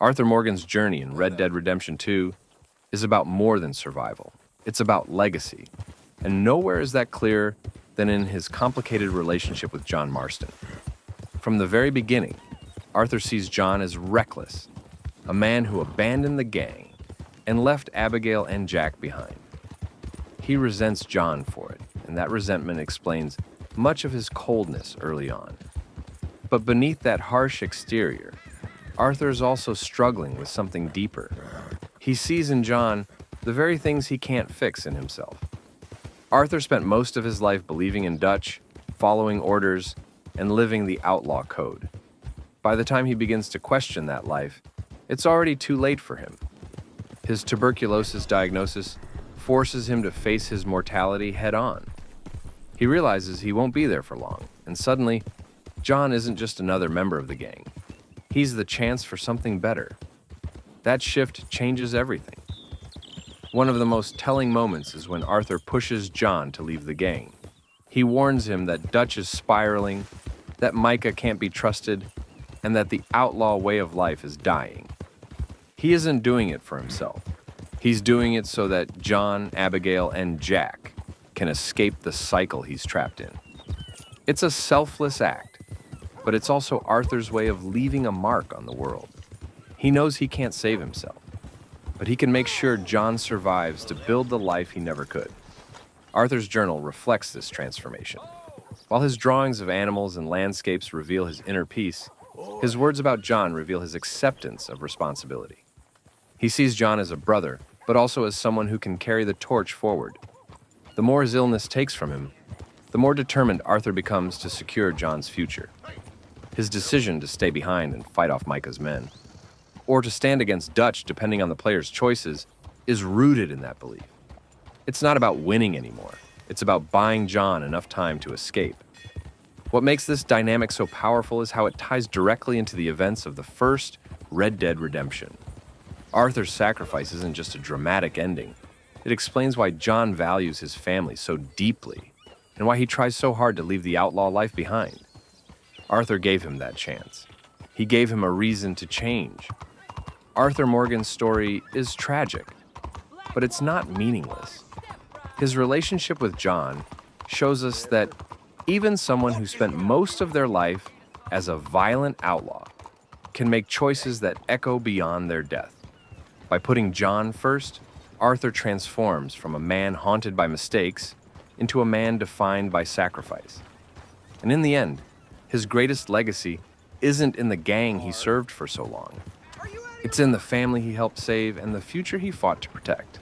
Arthur Morgan's journey in Red Dead Redemption 2 is about more than survival. It's about legacy. And nowhere is that clearer than in his complicated relationship with John Marston. From the very beginning, Arthur sees John as reckless, a man who abandoned the gang and left Abigail and Jack behind. He resents John for it, and that resentment explains much of his coldness early on. But beneath that harsh exterior, Arthur is also struggling with something deeper. He sees in John the very things he can't fix in himself. Arthur spent most of his life believing in Dutch, following orders, and living the outlaw code. By the time he begins to question that life, it's already too late for him. His tuberculosis diagnosis forces him to face his mortality head-on. He realizes he won't be there for long, and suddenly, John isn't just another member of the gang. He's the chance for something better. That shift changes everything. One of the most telling moments is when Arthur pushes John to leave the gang. He warns him that Dutch is spiraling, that Micah can't be trusted, and that the outlaw way of life is dying. He isn't doing it for himself. He's doing it so that John, Abigail, and Jack can escape the cycle he's trapped in. It's a selfless act, but it's also Arthur's way of leaving a mark on the world. He knows he can't save himself, but he can make sure John survives to build the life he never could. Arthur's journal reflects this transformation. While his drawings of animals and landscapes reveal his inner peace, his words about John reveal his acceptance of responsibility. He sees John as a brother, but also as someone who can carry the torch forward. The more his illness takes from him, the more determined Arthur becomes to secure John's future. His decision to stay behind and fight off Micah's men, or to stand against Dutch depending on the player's choices, is rooted in that belief. It's not about winning anymore. It's about buying John enough time to escape. What makes this dynamic so powerful is how it ties directly into the events of the first Red Dead Redemption. Arthur's sacrifice isn't just a dramatic ending. It explains why John values his family so deeply and why he tries so hard to leave the outlaw life behind. Arthur gave him that chance. He gave him a reason to change. Arthur Morgan's story is tragic, but it's not meaningless. His relationship with John shows us that even someone who spent most of their life as a violent outlaw can make choices that echo beyond their death. By putting John first, Arthur transforms from a man haunted by mistakes into a man defined by sacrifice. And in the end, his greatest legacy isn't in the gang he served for so long. It's in the family he helped save and the future he fought to protect.